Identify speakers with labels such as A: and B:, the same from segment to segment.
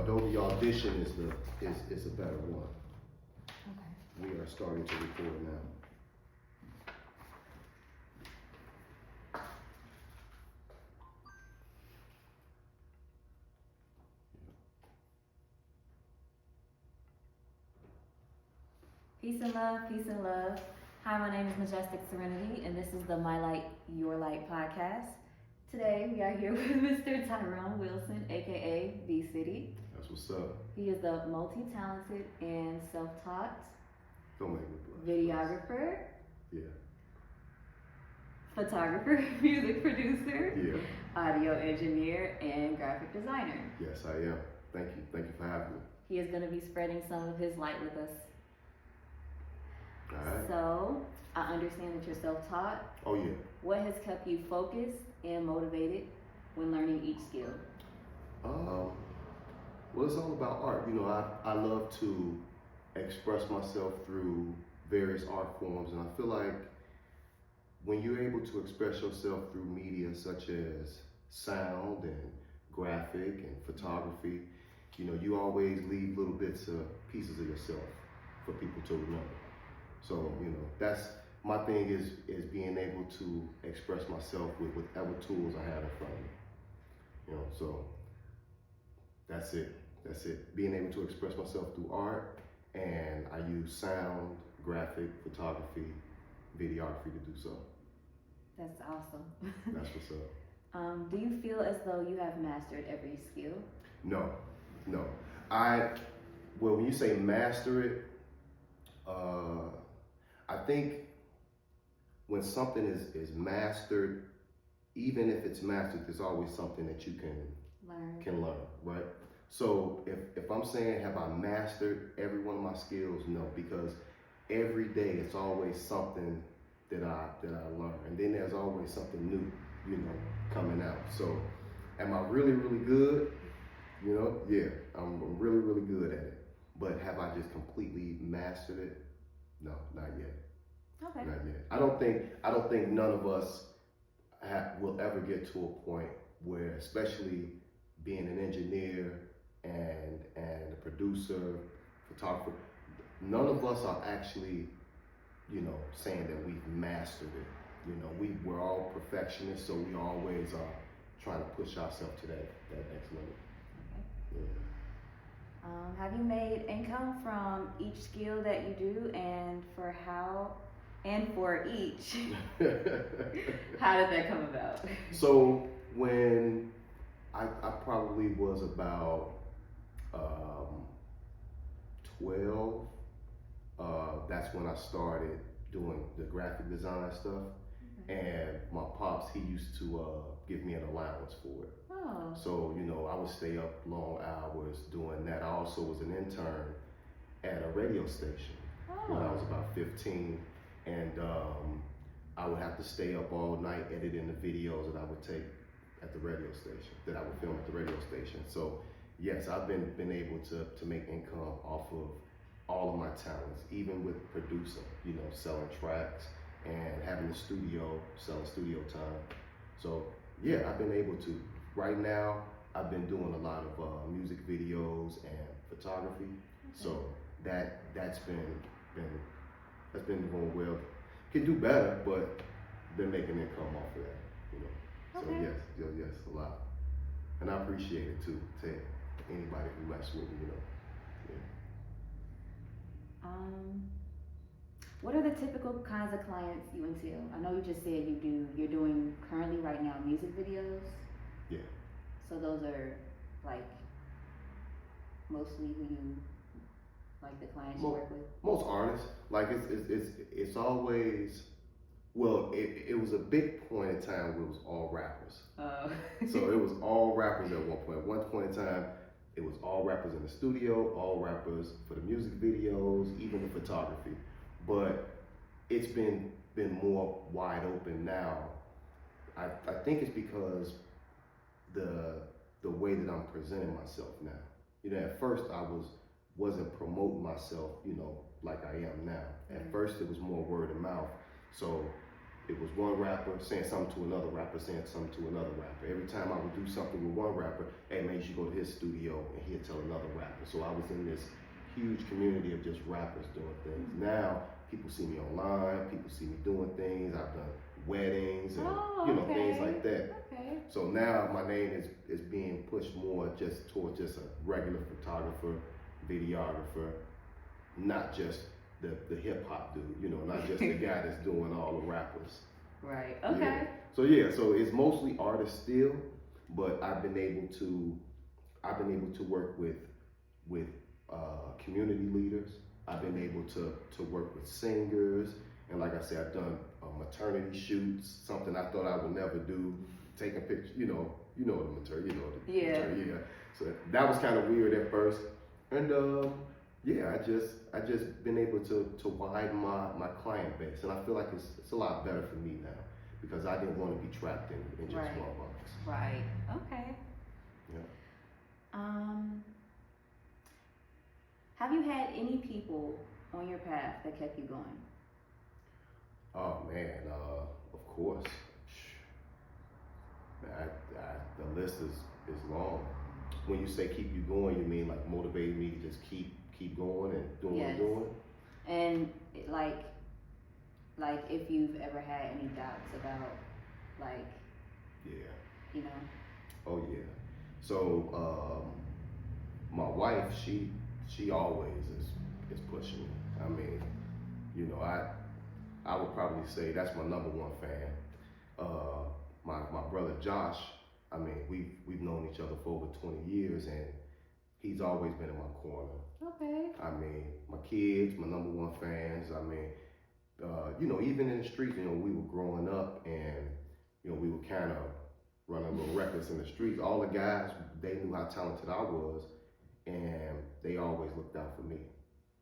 A: Adobe Audition is a better one.
B: Okay.
A: We are starting to record now.
B: Peace and love, peace and love. Hi, my name is Majestic Serenity, and this is the My Light, Your Light podcast. Today, we are here with Mr. Tyrone Wilson, aka B City.
A: That's what's up.
B: He is the multi-talented and self-taught
A: Don't make me blush.
B: videographer,
A: Yeah.
B: photographer, music producer,
A: Yeah.
B: audio engineer, and graphic designer.
A: Yes, I am. Thank you. Thank you for having me.
B: He is going to be spreading some of his light with us.
A: All right.
B: So, I understand that you're self-taught.
A: Oh yeah.
B: What has kept you focused and motivated when learning each skill?
A: Well, it's all about art. You know, I love to express myself through various art forms, and I feel like when you're able to express yourself through media such as sound and graphic and photography, you know, you always leave little bits of pieces of yourself for people to remember. So, you know, that's my thing is being able to express myself with whatever tools I have in front of me. You know, so that's it. That's it. Being able to express myself through art, and I use sound, graphic, photography, videography to do so.
B: That's awesome.
A: That's what's up.
B: Do you feel as though you have mastered every skill?
A: No. Well, when you say master it, I think when something is mastered, even if it's mastered, there's always something that you can learn, right? So if I'm saying have I mastered every one of my skills, no, because every day it's always something that I learn, and then there's always something new, you know, coming out. So am I really, really good? You know, yeah, I'm really, really good at it. But have I just completely mastered it? No, not yet.
B: Okay.
A: Not yet. I don't think none of us will ever get to a point where, especially being an engineer and a producer, photographer, none of us are actually, you know, saying that we've mastered it. You know, we're all perfectionists, so we always are trying to push ourselves to that next level.
B: Okay.
A: Yeah.
B: Have you made income from each skill that you do, and for each? How did that come about?
A: So when I probably was about 12, that's when I started doing the graphic design stuff. And my pops, he used to give me an allowance for it.
B: Oh.
A: So, you know, I would stay up long hours doing that. I also was an intern at a radio station when I was about 15. And I would have to stay up all night editing the videos that I would take at the radio station, that I would film at the radio station. So, yes, I've been able to make income off of all of my talents, even with producing, you know, selling tracks and having a studio, selling studio time. So yeah, I've been able to. Right now, I've been doing a lot of music videos and photography.
B: Okay.
A: So that's been going well. Can do better, but been making income off of that, you know.
B: Okay.
A: So yes, a lot, and I appreciate it too. To anybody who messes with me, you know. Yeah.
B: What are the typical kinds of clients you entail? I know you just said you're doing currently right now music videos.
A: Yeah.
B: So those are like mostly who you, like the clients you work with?
A: Most artists, like it's always, well, it was a big point in time where it was all rappers.
B: Oh.
A: So it was all rappers at one point. At one point in time, it was all rappers in the studio, all rappers for the music videos, even the photography. But it's been more wide open now. I think it's because the way that I'm presenting myself now. You know, at first I wasn't promoting myself, you know, like I am now. At first it was more word of mouth. So it was one rapper saying something to another rapper, saying something to another rapper. Every time I would do something with one rapper, hey man, you should go to his studio and he'd tell another rapper. So I was in this huge community of just rappers doing things. Now people see me online, people see me doing things. I've done weddings and things like that.
B: Okay.
A: So now my name is being pushed more just towards just a regular photographer, videographer, not just the hip hop dude, not just the guy that's doing all the rappers.
B: Right. Okay.
A: Yeah. So it's mostly artists still, but I've been able to work with community leaders. I've been able to work with singers, and like I said, I've done maternity shoots, something I thought I would never do. Taking pictures, the maternity, maternity, yeah. So that was kind of weird at first, and I just been able to widen my client base, and I feel like it's a lot better for me now because I didn't want to be trapped in just one box.
B: Right. Okay.
A: Yeah.
B: Have you had any people on your path that kept you going?
A: Oh man, of course. The list is long. When you say keep you going, you mean like motivate me to just keep going and doing what I'm doing?
B: And like if you've ever had any doubts about
A: Yeah. Oh yeah. So my wife, she always is pushing me. I mean, I would probably say that's my number one fan. My brother Josh, I mean, we've known each other for over 20 years, and he's always been in my corner.
B: Okay.
A: I mean, my kids, my number one fans. I mean, even in the streets, we were growing up, and we were kind of running little records in the streets. All the guys, they knew how talented I was, and they always looked out for me.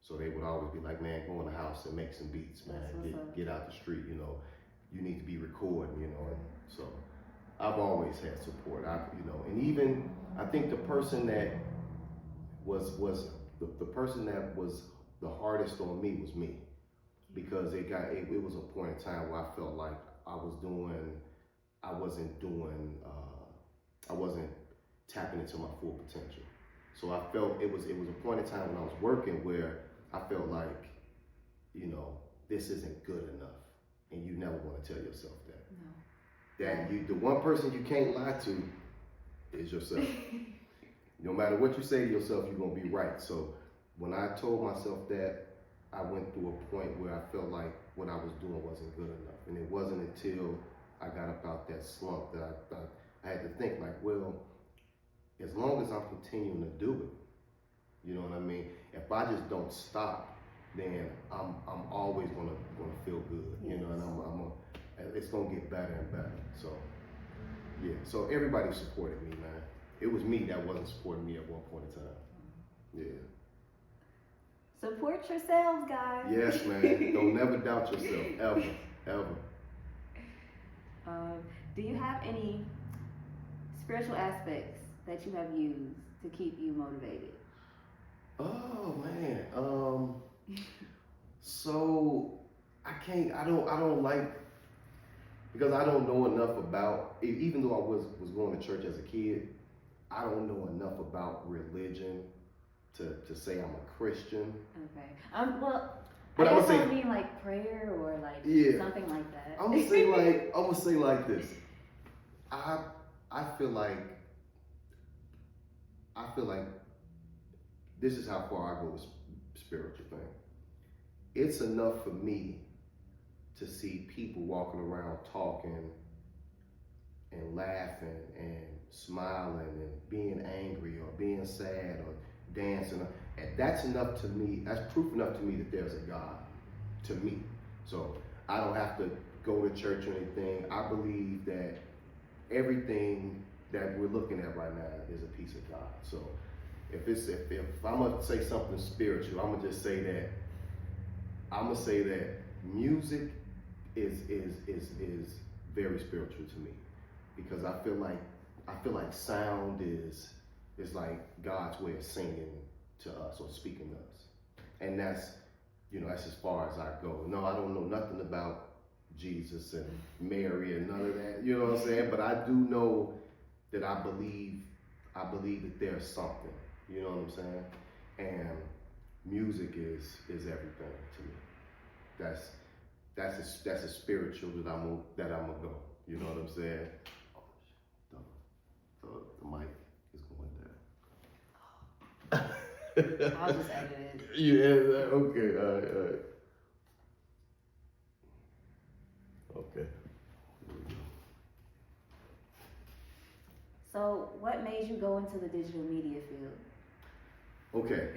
A: So they would always be like, man, go in the house and make some beats, man. Get out the street, you need to be recording, and so I've always had support. And even I think the person that was the person that was the hardest on me was me, because it was a point in time where I felt like I wasn't tapping into my full potential. So I felt it was a point in time when I was working where I felt like, this isn't good enough, and you never want to tell yourself that.
B: No.
A: That the one person you can't lie to is yourself. No matter what you say to yourself, you're gonna be right. So when I told myself that, I went through a point where I felt like what I was doing wasn't good enough, and it wasn't until I got up out that slump that I had to think like, well, as long as I'm continuing to do it, you know what I mean? If I just don't stop, then I'm always gonna feel good,
B: Yes.
A: And it's gonna get better and better. So yeah, so everybody supported me, man. It was me that wasn't supporting me at one point in time. Yeah.
B: Support yourselves, guys.
A: Yes, man. Don't never doubt yourself, ever.
B: Do you have any spiritual aspects that you have used to keep you motivated?
A: Oh man. So I don't like, because I don't know enough about, even though I was going to church as a kid, I don't know enough about religion to say I'm a Christian.
B: Okay. Well,
A: but
B: I guess
A: say,
B: I mean like prayer or like something like that.
A: I'm gonna say like this. I feel like this is how far I go with spiritual thing. It's enough for me to see people walking around talking and laughing and smiling and being angry or being sad or dancing. And that's enough to me. That's proof enough to me that there's a God, to me. So I don't have to go to church or anything. I believe that everything that we're looking at right now is a piece of God. So if I'm gonna say something spiritual, I'm gonna say that music is very spiritual to me, because I feel like sound is like God's way of singing to us or speaking to us, and that's as far as I go. No, I don't know nothing about Jesus and Mary and none of that. You know what I'm saying? But I do know that I believe that there's something. You know what I'm saying? And music is everything to me. That's a spiritual that I'm gonna go. You know what I'm saying? The mic is going down.
B: I'll just edit it.
A: Yeah, okay, all right. Okay.
B: So, what made you go into the digital media field?
A: Okay.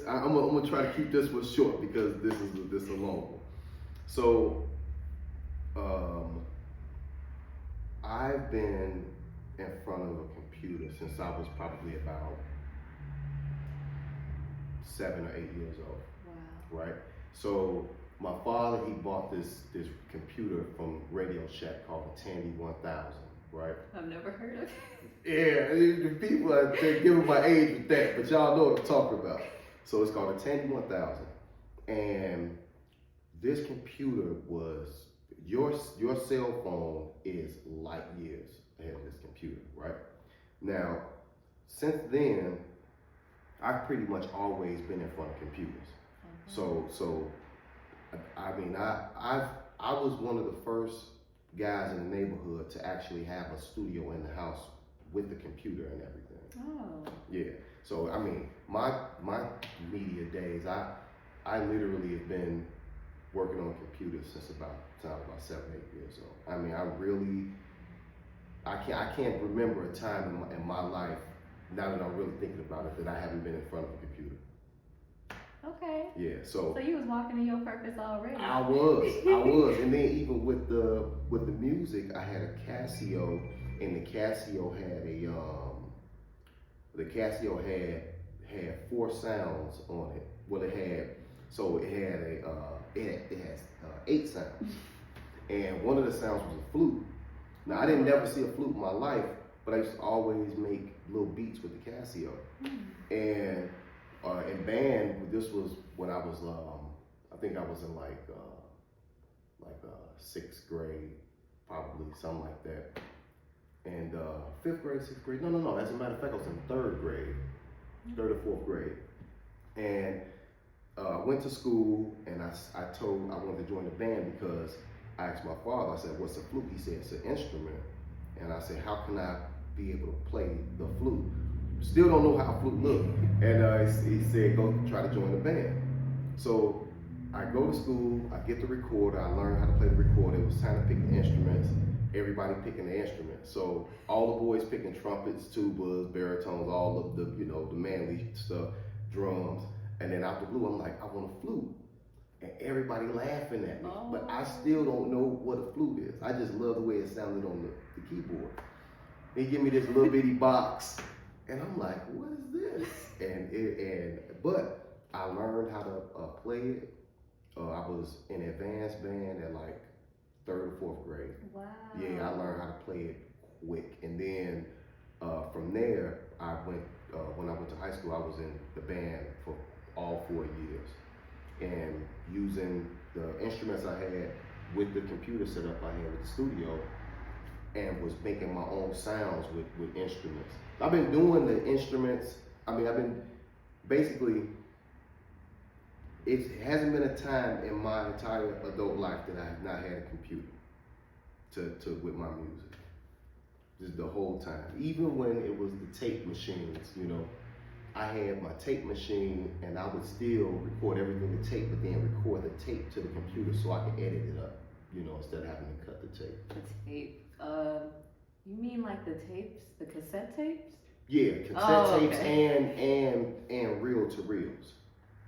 A: I'm gonna try to keep this one short because this is a long one. So, I've been in front of a computer since I was probably about 7 or 8 years old.
B: Wow.
A: Right? So my father, he bought this computer from Radio Shack called the Tandy 1000, right?
B: I've never heard of it.
A: Yeah, the people they're giving my age with that, but y'all know what I'm talking about. So it's called the Tandy 1000, and this computer was your cell phone is light years ahead of this computer, right? Now, since then, I've pretty much always been in front of computers. Okay. So I mean, I was one of the first guys in the neighborhood to actually have a studio in the house with the computer and everything.
B: Oh.
A: Yeah. So I mean, my media days, I literally have been working on computers since about 7, 8 years old. I mean, I can't remember a time in my life, now that I'm really thinking about it, that I haven't been in front of a computer.
B: Okay.
A: Yeah, so
B: you was walking in your purpose already.
A: I was, and then even with the music, I had a Casio, and the Casio had 4 sounds on it. Well, it has 8 sounds, and one of the sounds was a flute. Now I didn't never see a flute in my life, but I used to always make little beats with the Casio, and in band, this was when I was, I think I was in like 6th grade, probably something like that. And 5th grade, 6th grade, no. As a matter of fact, I was in 3rd grade, 3rd or 4th grade. And I went to school and I told I wanted to join the band because I asked my father, I said, what's a flute? He said, it's an instrument. And I said, how can I be able to play the flute? Still don't know how a flute look. And he said, go try to join the band. So I go to school, I get the recorder, I learn how to play the recorder. It was time to pick the instruments, everybody picking the instruments. So all the boys picking trumpets, tubas, baritones, all of the, the manly stuff, drums. And then out the blue, I'm like, I want a flute. And everybody laughing at me. Oh. But I still don't know what a flute is. I just love the way it sounded on the keyboard. They give me this little bitty box. And I'm like, what is this? But I learned how to play it. I was in advanced band at like 3rd or 4th grade.
B: Wow.
A: Yeah, I learned how to play it quick. And then from there, I went, when I went to high school, I was in the band for all 4 years. And using the instruments I had with the computer setup I had at the studio, and was making my own sounds with instruments. I've been doing the instruments, I've been basically, it hasn't been a time in my entire adult life that I have not had a computer to with my music. Just the whole time. Even when it was the tape machines, I had my tape machine and I would still record everything to tape, but then record the tape to the computer so I could edit it up, instead of having to cut the tape.
B: The tape. You mean like the tapes, the cassette tapes?
A: Yeah, cassette tapes and reel to reels.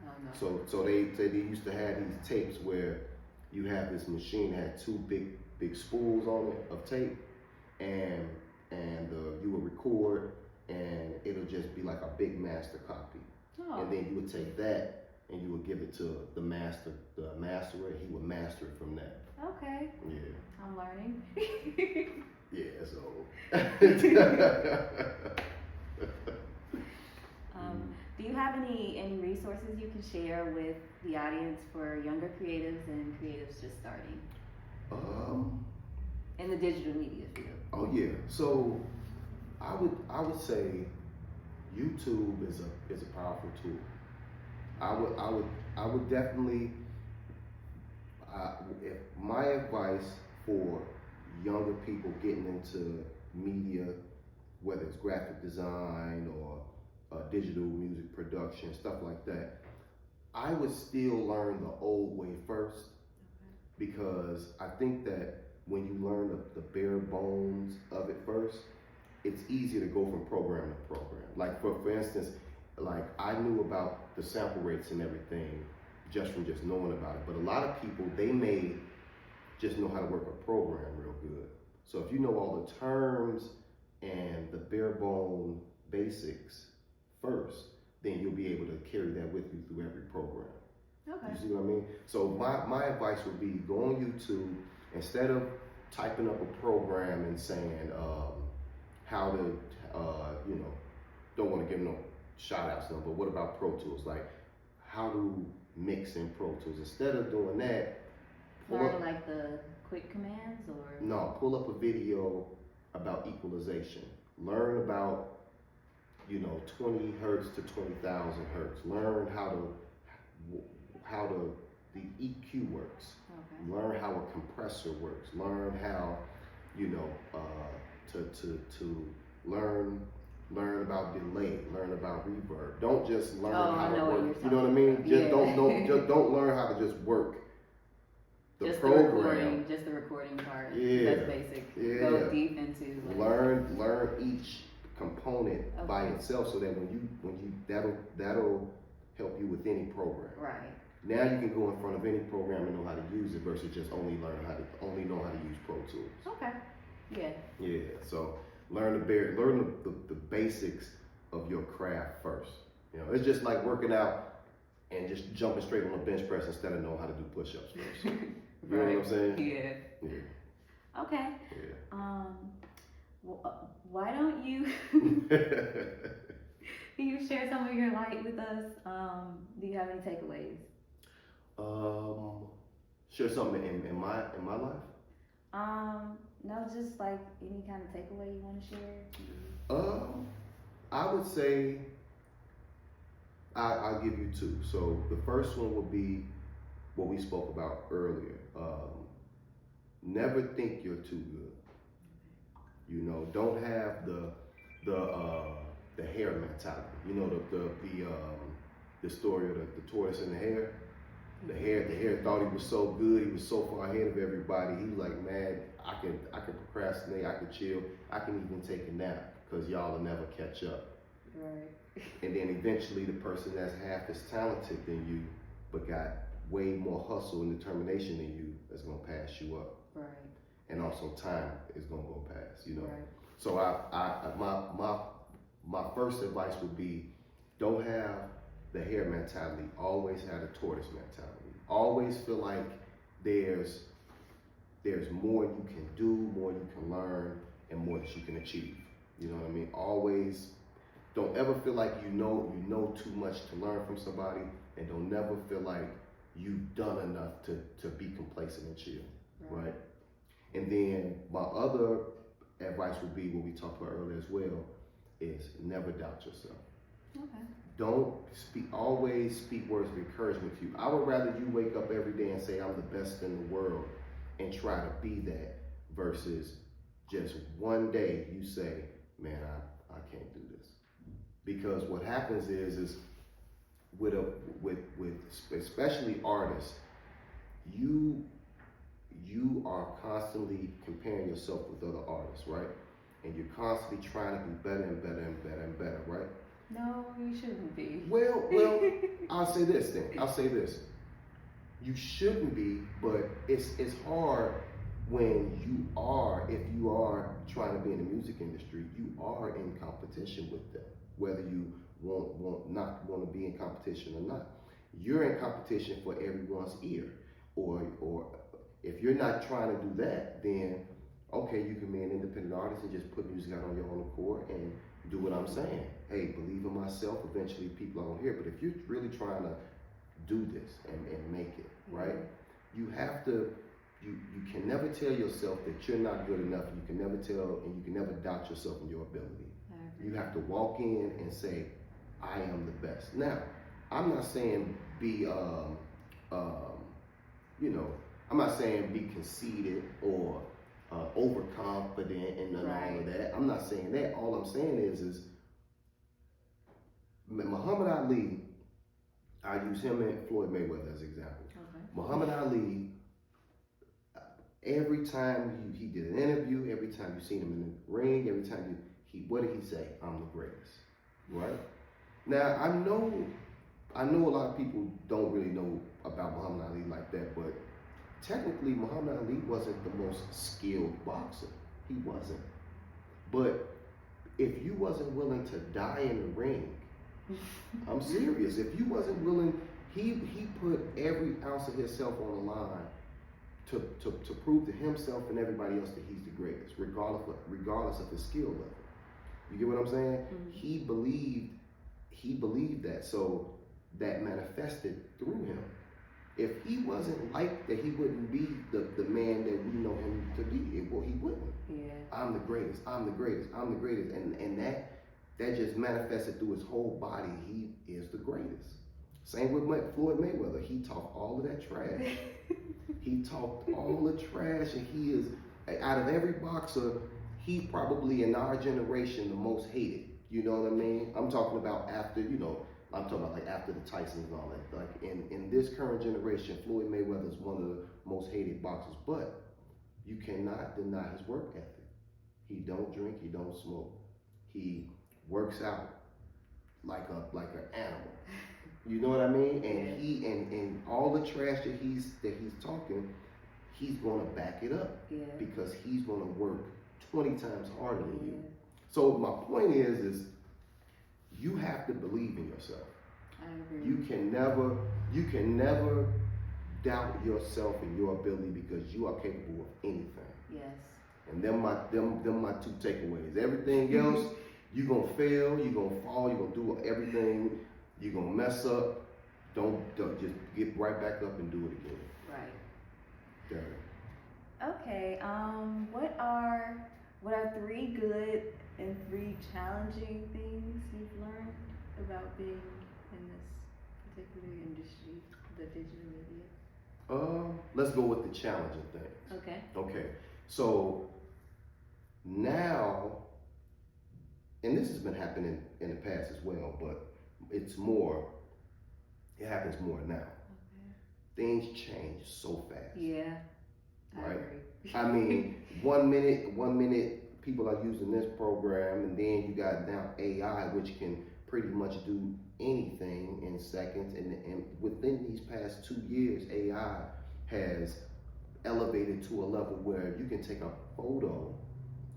B: Oh, no.
A: So they used to have these tapes where you have this machine that had 2 big spools on it of tape, and you would record, and it'll just be like a big master copy. Oh. And then you would take that and you would give it to the masterer. He would master it from that.
B: Okay.
A: Yeah.
B: I'm learning.
A: Yeah, so.
B: Do you have any resources you can share with the audience for younger creatives and creatives just starting in the digital media field?
A: Oh yeah. So I would say YouTube is a powerful tool. I would definitely. If my advice for younger people getting into media, whether it's graphic design or digital music production, stuff like that, I would still learn the old way first, because I think that when you learn the bare bones of it first, it's easier to go from program to program. Like for instance, like I knew about the sample rates and everything just from just knowing about it. But a lot of people, they may just know how to work a program real good. So if you know all the terms and the bare bone basics first, then you'll be able to carry that with you through every program.
B: Okay.
A: You see what I mean? So my advice would be go on YouTube, instead of typing up a program and saying how to, don't want to give no shout outs, but what about Pro Tools? Like how to mix in Pro Tools. Instead of doing that,
B: learn like the quick commands, or?
A: No, pull up a video about equalization. Learn about, 20 hertz to 20,000 hertz. Learn how the EQ works.
B: Okay.
A: Learn how a compressor works. Learn how, to learn about delay. Learn about reverb. Don't just learn how to work. You know what I mean? Just don't learn how to just work the
B: just
A: program.
B: Just the recording part.
A: Yeah.
B: That's basic.
A: Yeah.
B: Go deep into
A: learn each component by itself, so that when you that'll help you with any program.
B: Right.
A: Now you can go in front of any program and know how to use it versus just only know how to use Pro Tools.
B: Okay. Yeah.
A: Yeah. So learn the basics of your craft first. It's just like working out and just jumping straight on a bench press instead of knowing how to do push-ups first. You know what I'm saying?
B: Yeah.
A: Yeah.
B: Okay.
A: Yeah.
B: Why don't you can you share some of your light with us? Do you have any takeaways?
A: Share something in my life.
B: No, just like any kind of takeaway you want to share.
A: I would say I'll give you two. So the first one would be what we spoke about earlier. Never think you're too good. Don't have the hare mentality. The story of the tortoise and the hare. The hare thought he was so good, he was so far ahead of everybody. He was like, man, I can procrastinate, I can chill, I can even take a nap, because y'all will never catch up.
B: Right.
A: And then eventually the person that's half as talented than you, but got way more hustle and determination than you, is gonna pass you up.
B: Right.
A: And also time is gonna go past,
B: Right.
A: So my first advice would be, don't have the hare mentality, always have the tortoise mentality. Always feel like there's more you can do, more you can learn, and more that you can achieve. You know what I mean? Always don't ever feel like you know too much to learn from somebody, and don't never feel like you've done enough to be complacent and chill. Right? And then my other advice would be what we talked about earlier as well, is never doubt yourself.
B: Okay.
A: Don't always speak words of encouragement to you. I would rather you wake up every day and say, I'm the best in the world, and try to be that, versus just one day you say, man, I can't do this. Because what happens is with especially artists, you are constantly comparing yourself with other artists, right? And you're constantly trying to be better and better and better and better, right?
B: No, you shouldn't be.
A: Well, I'll say this then. You shouldn't be, but it's hard when if you are trying to be in the music industry, you are in competition with them, whether you not want to be in competition or not. You're in competition for everyone's ear, or if you're not trying to do that, then okay, you can be an independent artist and just put music out on your own accord and do what I'm saying. hey, believe in myself. Eventually, people are gonna hear. But if you're really trying to do this and make it, right? You have to. You can never tell yourself that you're not good enough. You can never tell, and you can never doubt yourself and your ability. You have to walk in and say, I am the best. Now, I'm not saying be, I'm not saying be conceited or overconfident and all of that. I'm not saying that. All I'm saying is Muhammad Ali, I use him and Floyd Mayweather as an example.
B: Okay.
A: Muhammad Ali, every time he did an interview, every time you seen him in the ring, every time what did he say? I'm the greatest, right? Now I know a lot of people don't really know about Muhammad Ali like that, but technically Muhammad Ali wasn't the most skilled boxer. He wasn't. But if you wasn't willing to die in the ring, I'm serious. If you wasn't willing, he put every ounce of himself on the line to prove to himself and everybody else that he's the greatest, regardless of his skill level. You get what I'm saying?
B: Mm-hmm.
A: He believed that, so that manifested through him. If he wasn't like that, he wouldn't be the man that we know him to be. Well, he wouldn't.
B: Yeah.
A: I'm the greatest. I'm the greatest. I'm the greatest. And that just manifested through his whole body. He is the greatest. Same with Floyd Mayweather. He talked all of that trash. He talked all the trash, and he is, out of every boxer, he probably in our generation the most hated. You know what I mean? I'm talking about after, I'm talking about like after the Tysons and all that. Like in this current generation, Floyd Mayweather is one of the most hated boxers. But you cannot deny his work ethic. He don't drink, he don't smoke. He works out like an animal. You know what I mean? And he and all the trash that he's talking, he's gonna back it up.
B: Yeah.
A: Because he's gonna work 20 times harder than you. So my point is you have to believe in yourself.
B: I agree.
A: You can never doubt yourself and your ability because you are capable of anything.
B: Yes.
A: And them my two takeaways. Everything else, you gonna fail, you gonna fall, you gonna do everything, you gonna mess up. Don't just get right back up and do it again.
B: Right.
A: Yeah.
B: Okay. What are 3 good and 3 challenging things you've learned about being in this particular industry, the digital media?
A: Let's go with the challenging things.
B: Okay.
A: Okay. So now, and this has been happening in the past as well, but it happens more now.
B: Okay.
A: Things change so fast.
B: Yeah. I
A: Right?
B: agree.
A: I mean, one minute people are using this program, and then you got now AI, which can pretty much do anything in seconds. And within these past 2 years, AI has elevated to a level where you can take a photo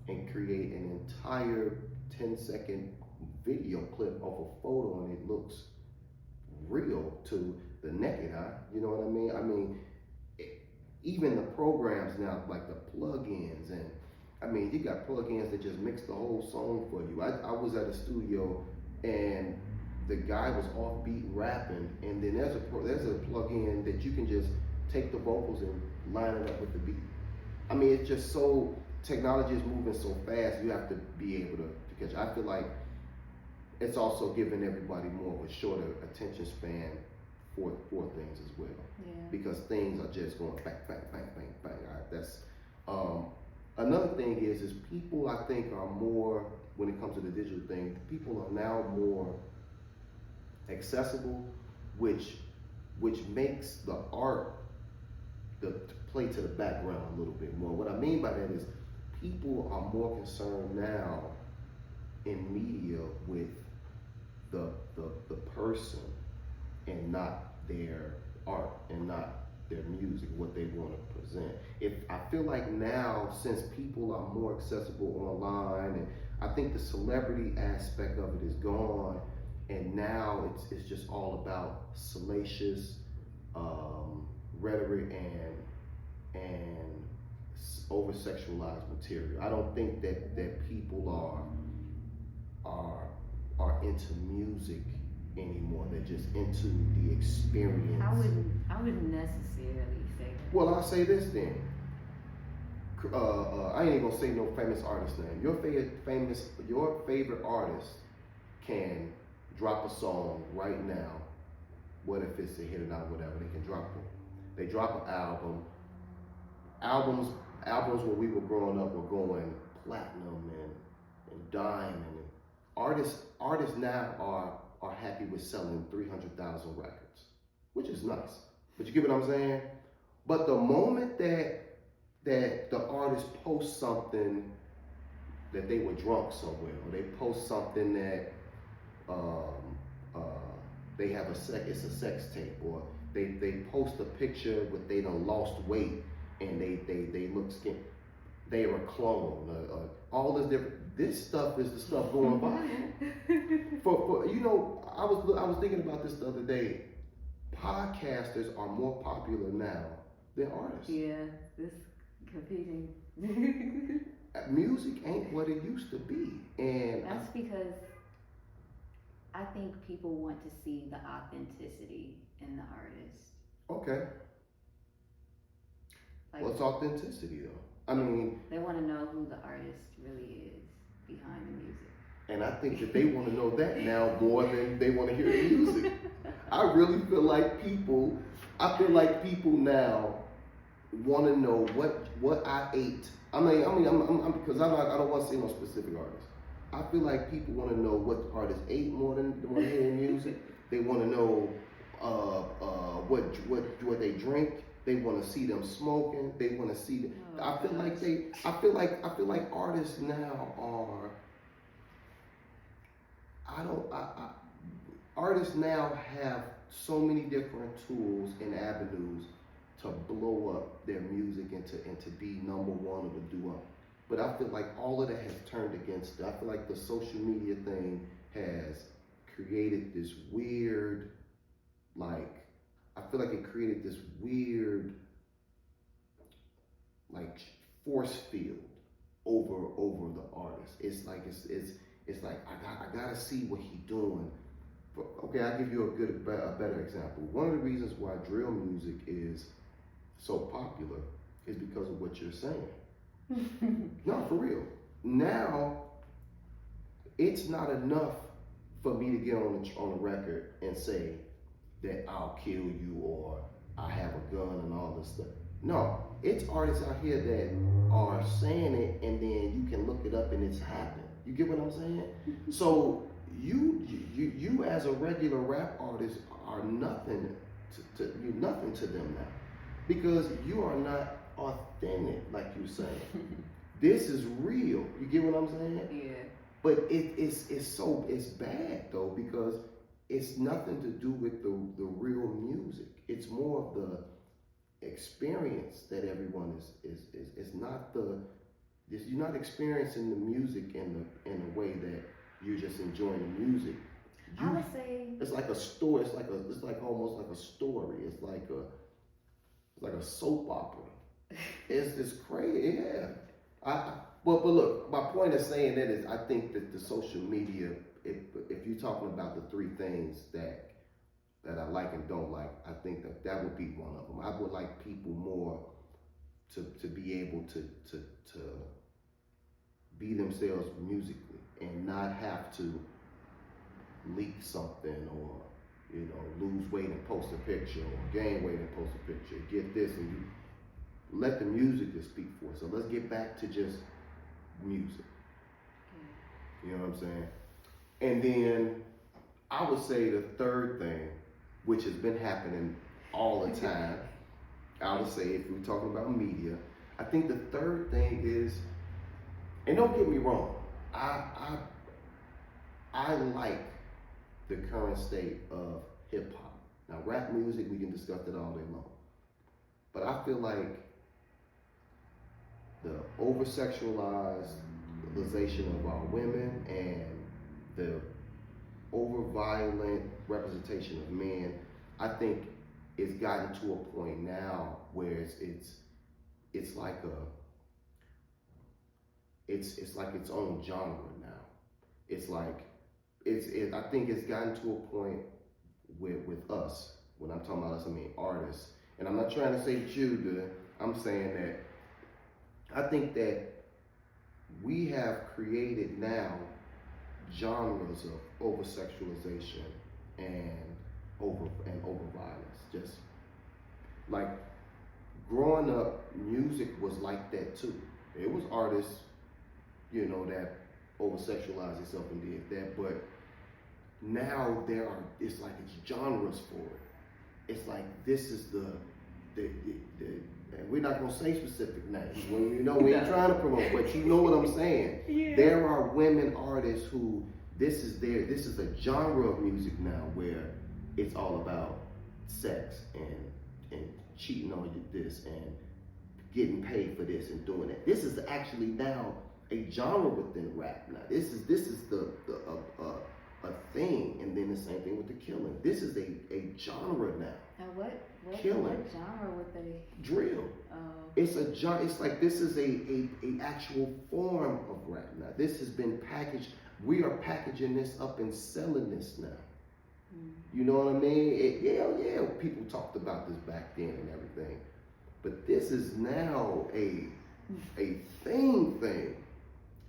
A: and create an entire 10-second video clip of a photo, and it looks real to the naked eye. You know what I mean? I mean, even the programs now, like the plugins, and I mean, you got plugins that just mix the whole song for you. I was at a studio, and the guy was offbeat rapping, and then there's a plugin that you can just take the vocals and line it up with the beat. I mean, it's just so, technology is moving so fast, you have to be able to catch. I feel like it's also giving everybody more of a shorter attention span for things as well.
B: Yeah.
A: Because things are just going bang, bang, bang, bang, bang. All right, that's another thing is people, I think, are more, when it comes to the digital thing, people are now more accessible, which makes the art to play to the background a little bit more. What I mean by that is people are more concerned now in media with the person and not their art and not their music, what they want to present. I feel like now, since people are more accessible online, and I think the celebrity aspect of it is gone, and now it's just all about salacious rhetoric and over sexualized material. I don't think that people are are into music anymore. They're just into the experience.
B: I wouldn't necessarily say that.
A: Well, I'll say this then. I ain't even gonna say no famous artist name. Your favorite artist can drop a song right now. What if it's a hit or not, whatever. They can drop them. They drop an album. Albums when we were growing up were going platinum and diamond. And artists now are happy with selling 300,000 records, which is nice. But you get what I'm saying? But the moment that the artist posts something that they were drunk somewhere, or they post something that they have it's a sex tape, or they post a picture with they done lost weight and they look skinny, they are a clone, all this stuff is the stuff going viral. For I was thinking about this the other day. Podcasters are more popular now than artists.
B: Yeah, this competing.
A: Music ain't what it used to be, and
B: that's because I think people want to see the authenticity in the artist.
A: Okay.
B: Like,
A: what's authenticity though? I mean,
B: they want to know who the artist really is behind the music.
A: And I think that they want to know that now more than they want to hear the music. I really feel like people now want to know what I ate. I'm because I don't want to say no specific artist. I feel like people want to know what the artist ate more than they want to hear music. They want to know what they drink. They want to see them smoking. They want to see them. I feel like artists now are. Artists now have so many different tools and avenues to blow up their music and to be number one or to do up. But I feel like all of that has turned against it. I feel like the social media thing has created this weird, force field over the artist. It's like I gotta see what he doing. Okay, I'll give you a better example. One of the reasons why drill music is so popular is because of what you're saying. No, for real. Now, it's not enough for me to get on the record and say that I'll kill you or I have a gun and all this stuff. No, it's artists out here that are saying it and then you can look it up and it's happened. You get what I'm saying? So you as a regular rap artist are nothing to them now, because you are not authentic, like you saying. This is real. You get what I'm saying?
B: Yeah.
A: But it's bad though, because it's nothing to do with the real music. It's more of the experience that everyone is not you're not experiencing the music in the way that you're just enjoying the music.
B: I would say
A: it's like a story. It's like almost like a story. It's like a soap opera. It's just crazy. Yeah. But look, my point of saying that is I think that the social media, if you're talking about the three things that I like and don't like, I think that would be one of them. I would like people more to be able to be themselves musically and not have to leak something or lose weight and post a picture or gain weight and post a picture. Get this and you let the music just speak for it. So let's get back to just music. You know what I'm saying? And then I would say the third thing, which has been happening all the time, I would say if we're talking about media, I think the third thing is, and don't get me wrong, I like the current state of hip hop. Now rap music, we can discuss it all day long. But I feel like the over-sexualization of our women and the over-violent representation of men, I think it's gotten to a point now where it's like its own genre now. It's like I think it's gotten to a point with us. When I'm talking about us, I mean artists. And I'm not trying to say that you do it. I'm saying that I think that we have created now genres of over sexualization and over violence. Just like growing up, music was like that too. It was artists, that over sexualized itself and did that, but now it's like it's genres for it. It's like this is the and we're not gonna say specific names. We ain't trying to promote, but you know what I'm saying.
B: Yeah.
A: There are women artists who this is a genre of music now where it's all about sex and cheating on this and getting paid for this and doing that. This is actually now a genre within rap now. This is a thing, and then the same thing with the killing. This is a genre now.
B: Now what
A: Killing.
B: What genre would they?
A: Drill. It's a genre. It's like this is a actual form of rap now. This has been packaged. We are packaging this up and selling this now. You know what I mean? Yeah. People talked about this back then and everything, but this is now a thing.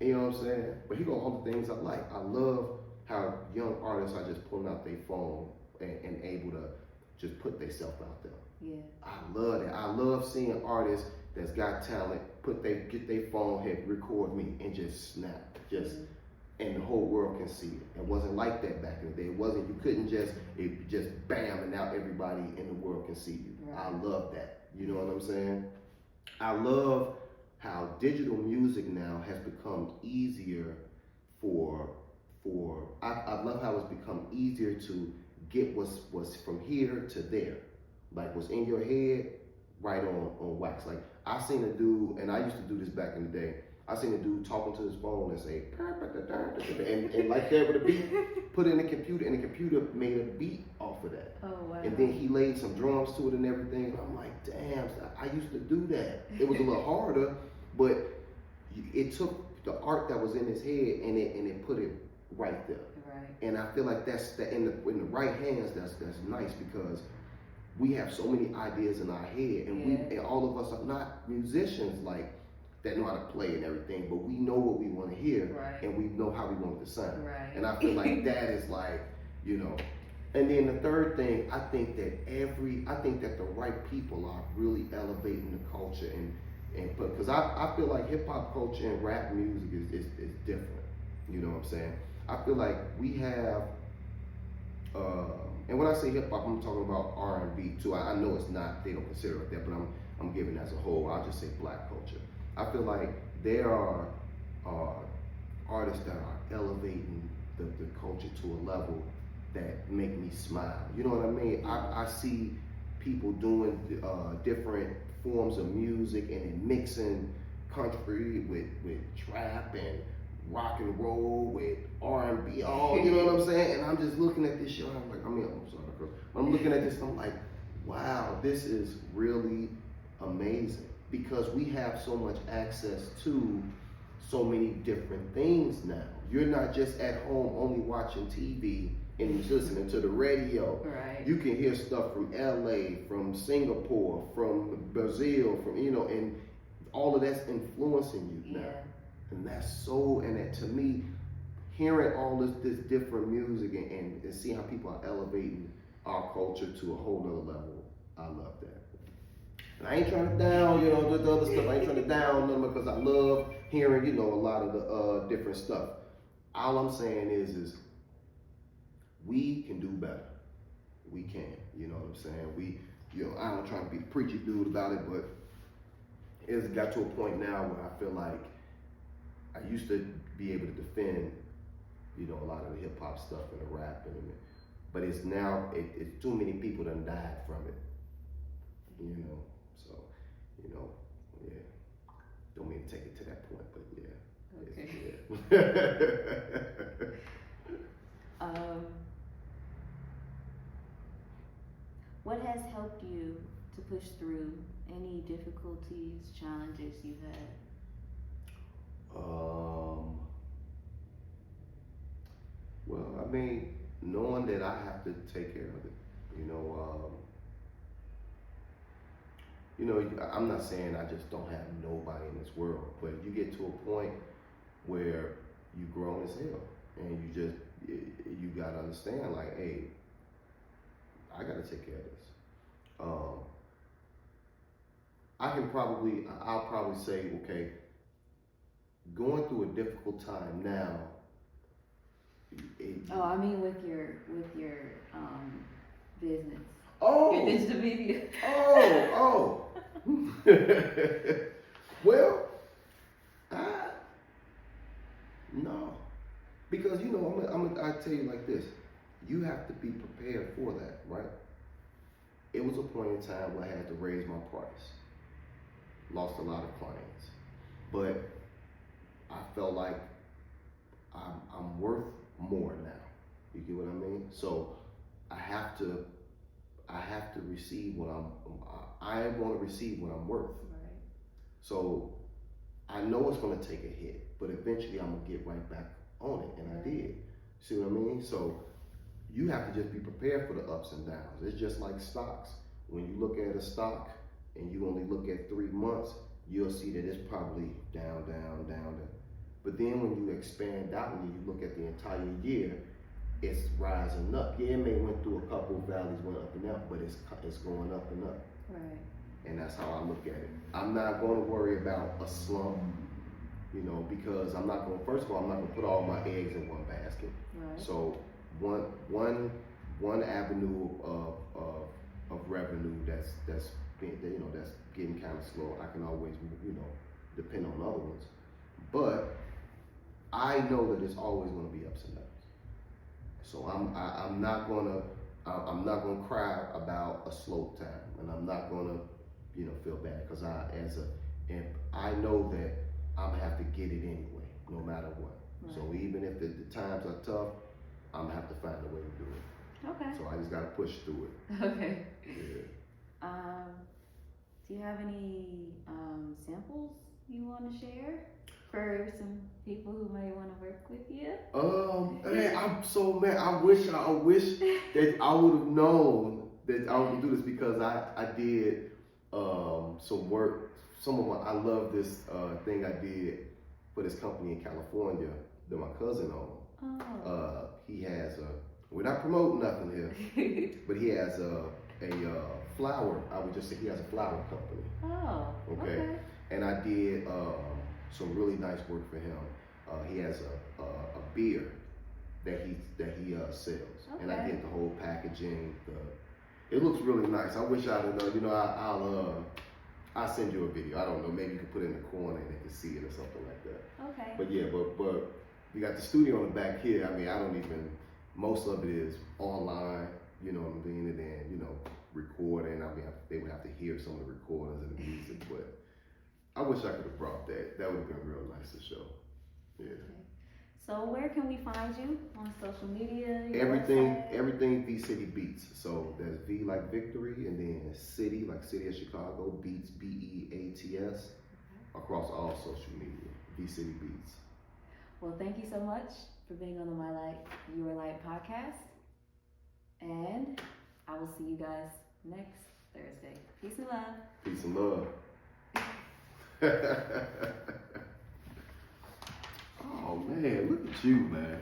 A: You know what I'm saying? But he got all the things I like. I love how young artists are just pulling out their phone and able to just put themselves out there.
B: Yeah.
A: I love that. I love seeing artists that's got talent get their phone, hit record me, and just snap, and the whole world can see it. It wasn't like that back in the day. You couldn't just bam, and now everybody in the world can see you.
B: Right.
A: I love that. You know what I'm saying? I love how digital music now has become easier I love how it's become easier to get what's from here to there. Like what's in your head, right on wax. Like I seen a dude, and I used to do this back in the day. I seen a dude talking to his phone and say, and like that with a beat, put it in the computer, and the computer made a beat off of that.
B: Oh wow.
A: And then he laid some drums to it and everything. And I'm like, damn, I used to do that. It was a little harder, but it took the art that was in his head and it put it right there.
B: Right.
A: And I feel like that's in the right hands. That's nice because we have so many ideas in our head, and all of us are not musicians like that know how to play and everything, but we know what we want to hear,
B: right,
A: and we know how we want it to sound.
B: Right.
A: And I feel like that is like, And then the third thing, I think that the right people are really elevating the culture and because I feel like hip hop culture and rap music is different. You know what I'm saying? I feel like we have, and when I say hip hop, I'm talking about R&B too. I know it's not, they don't consider it that, but I'm giving as a whole. I'll just say black culture. I feel like there are artists that are elevating the culture to a level that make me smile. You know what I mean? I see people doing different forms of music and then mixing country with trap and rock and roll with R&B, you know what I'm saying? And I'm just looking at this shit. I'm like, I'm sorry, girl. I'm looking at this and I'm like, wow, this is really amazing because we have so much access to so many different things now. You're not just at home only watching TV and listening to the radio.
B: Right.
A: You can hear stuff from LA, from Singapore, from Brazil, and all of that's influencing you now. And that to me, hearing all this different music and seeing how people are elevating our culture to a whole nother level, I love that. And I ain't trying to down, the other stuff. I ain't trying to down them because I love hearing, a lot of the different stuff. All I'm saying is we can do better. We can, you know what I'm saying? I don't try to be a preachy dude about it, but it's got to a point now where I feel like I used to be able to defend, a lot of the hip hop stuff and the rap, but it's now, it's too many people done died from it, so, yeah. Don't mean to take it to that point, but yeah.
B: Okay. What has helped you to push through any difficulties, challenges you've had?
A: Well, I mean, knowing that I have to take care of it, you know, I'm not saying I just don't have nobody in this world, but you get to a point where you grown as hell, and you gotta understand, like, hey, I gotta take care of this. I'll probably say, okay, going through a difficult time now.
B: I mean with your business.
A: Oh.
B: Your digital media.
A: Oh. Well, no, because I tell you like this, you have to be prepared for that, right? It was a point in time where I had to raise my price, lost a lot of clients, but I felt like I'm worth more now. You get what I mean? So I have to receive what I want to receive what I'm worth.
B: Right.
A: So I know it's going to take a hit, but eventually I'm going to get right back on it, and I did. See what I mean? So you have to just be prepared for the ups and downs. It's just like stocks. When you look at a stock and you only look at 3 months, you'll see that it's probably down. But then when you expand out and you look at the entire year, it's rising up. Yeah, it may went through a couple of valleys, went up and up, but it's going up and up.
B: Right.
A: And that's how I look at it. I'm not going to worry about a slump, because first of all, I'm not going to put all my eggs in one basket.
B: Right.
A: So one avenue of revenue that's getting kind of slow, I can always depend on other ones. But I know that it's always going to be ups and downs. So I'm not gonna cry about a slow time, and I'm not gonna feel bad, because I know that I'm gonna have to get it anyway, no matter what. Right. So even if the times are tough, I'm gonna have to find a way to do it.
B: Okay.
A: So I just gotta push through it.
B: Okay.
A: Yeah.
B: Do you have any samples you want to share for some people who may want to work with you?
A: Man, I'm so mad. I wish that I would have known that I would do this, because I did some work. I love this thing I did for this company in California that my cousin owned.
B: Oh.
A: He has we're not promoting nothing here, but he has a flower. I would just say he has a flower company.
B: Oh. Okay.
A: And I did some really nice work for him. He has a beer that he sells,
B: okay.
A: And I did the whole packaging. It looks really nice. I wish I'd have known. I'll send you a video. I don't know. Maybe you can put it in the corner and they can see it or something like that.
B: Okay.
A: But yeah, but we got the studio on the back here. I mean, most of it is online. You know what I mean? And then recording. I mean, they would have to hear some of the recordings and the music, but I wish I could have brought that. That would have been real nice to show. Yeah.
B: Okay. So where can we find you on social media?
A: Everything V City Beats. So there's V like victory, and then City like City of Chicago, Beats BEATS, across all social media. V City Beats.
B: Well, thank you so much for being on the My Light Your Light podcast, and I will see you guys next Thursday. Peace and love.
A: Peace and love. Oh man, look at you, man.